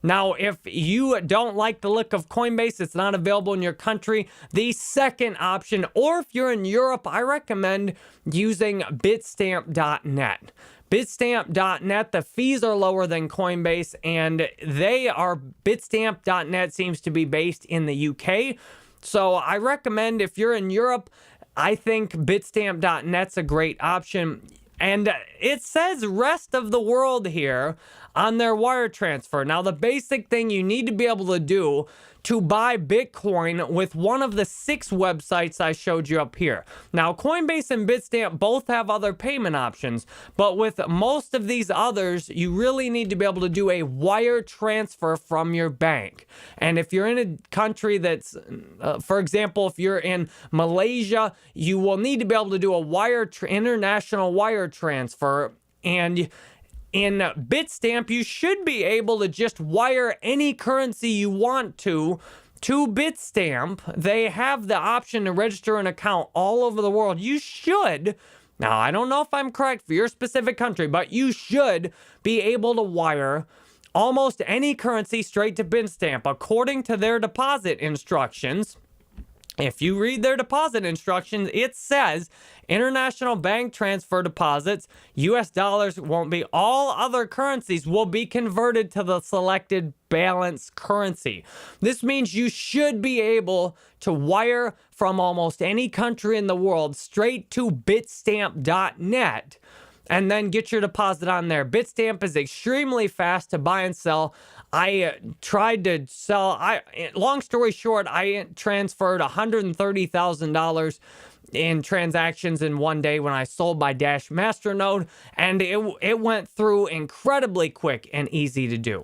Now, if you don't like the look of Coinbase, it's not available in your country, the second option, or if you're in Europe, I recommend using Bitstamp.net. Bitstamp.net, the fees are lower than Coinbase, and Bitstamp.net seems to be based in the UK. So I recommend if you're in Europe, I think Bitstamp.net's a great option. And it says rest of the world here on their wire transfer. Now, the basic thing you need to be able to do to buy Bitcoin with one of the 6 websites I showed you up here. Now, Coinbase and Bitstamp both have other payment options, but with most of these others, you really need to be able to do a wire transfer from your bank. And if you're in a country that's, for example, if you're in Malaysia, you will need to be able to do a international wire transfer. And in Bitstamp, you should be able to just wire any currency you want to Bitstamp. They have the option to register an account all over the world. You should, now I don't know if I'm correct for your specific country, but you should be able to wire almost any currency straight to Bitstamp according to their deposit instructions. If you read their deposit instructions, it says international bank transfer deposits, US dollars won't be. All other currencies will be converted to the selected balance currency. This means you should be able to wire from almost any country in the world straight to Bitstamp.net and then get your deposit on there. Bitstamp is extremely fast to buy and sell. I tried to sell, long story short, I transferred $130,000 in transactions in one day when I sold my Dash Masternode, and it went through incredibly quick and easy to do.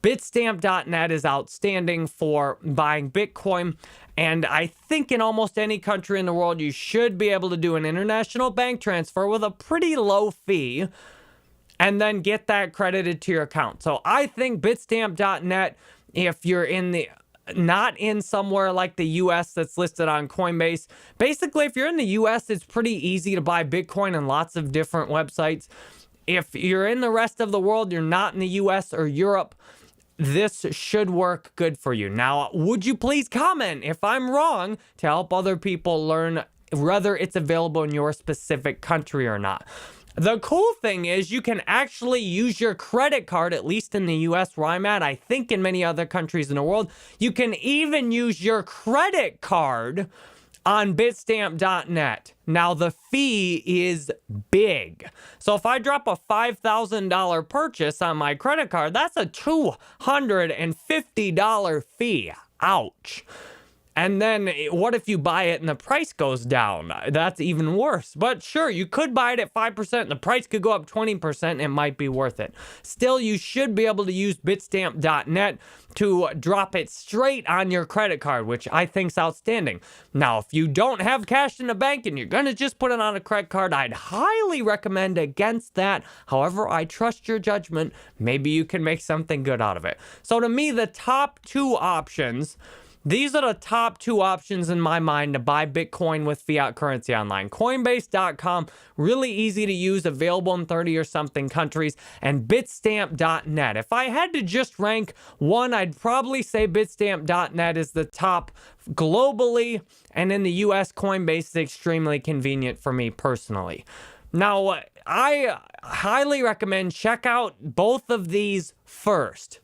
Bitstamp.net is outstanding for buying Bitcoin, and I think in almost any country in the world, you should be able to do an international bank transfer with a pretty low fee and then get that credited to your account. So I think Bitstamp.net, if you're not in somewhere like the US that's listed on Coinbase, basically if you're in the US, it's pretty easy to buy Bitcoin on lots of different websites. If you're in the rest of the world, you're not in the US or Europe, this should work good for you. Now, would you please comment if I'm wrong to help other people learn whether it's available in your specific country or not. The cool thing is you can actually use your credit card, at least in the US where I'm at. I think in many other countries in the world, you can even use your credit card on Bitstamp.net. Now, the fee is big. So if I drop a $5,000 purchase on my credit card, that's a $250 fee. Ouch. And then what if you buy it and the price goes down? That's even worse. But sure, you could buy it at 5% and the price could go up 20%. It might be worth it. Still, you should be able to use Bitstamp.net to drop it straight on your credit card, which I think is outstanding. Now, if you don't have cash in the bank and you're going to just put it on a credit card, I'd highly recommend against that. However, I trust your judgment. Maybe you can make something good out of it. So to me, the top two options... These are the top two options in my mind to buy Bitcoin with fiat currency online. Coinbase.com, really easy to use, available in 30 or something countries, and Bitstamp.net. If I had to just rank one, I'd probably say Bitstamp.net is the top globally, and in the US, Coinbase is extremely convenient for me personally. Now, I highly recommend check out both of these first.